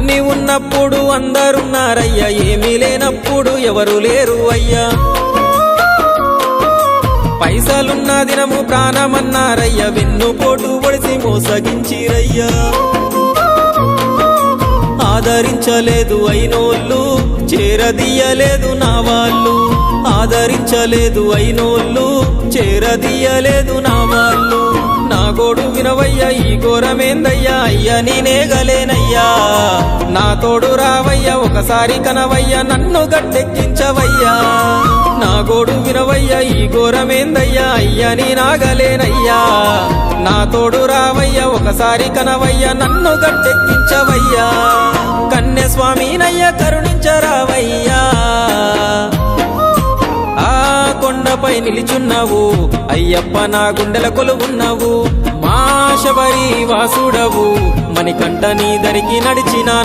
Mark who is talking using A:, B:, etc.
A: అన్ని ఉన్నప్పుడు అందరున్నారయ్యా, ఏమీ లేనప్పుడు ఎవరు లేరు అయ్యా. పైసలున్న దినము ప్రాణమన్నారయ్యా, వెన్నుపోటు పొడిసి మోసగించిరయ్యా. ఆదరించలేదు అయినోళ్ళు, చేరదీయలేదు నా వాళ్ళు. ఆదరించలేదు అయినోళ్ళు, చేరదీయలేదు నా వాళ్ళు. నా గోడు వినవయ్యా, ఈ ఘోరమేందయ్యా, అయ్యా నేనేగలేనయ్యా. నా తోడు రావయ్యా, ఒకసారి కనవయ్యా, నన్ను గట్టెక్కించవయ్యా. నా గోడు వినవయ్యా, ఈ ఘోరమేందయ్యా, అయ్యా నేనాగలేనయ్యా. నా తోడు రావయ్యా, ఒకసారి కనవయ్యా, నన్ను గట్టెక్కించవయ్యా. కన్య స్వామినయ్యా కరుణించరావయ్యా. ఆ కొండపై నిలిచున్నావు అయ్యప్ప, నా గుండెల కొలువున్నావు. మా శబరి వాసుడవు, మణికంఠ నీ దరికి నడిచిన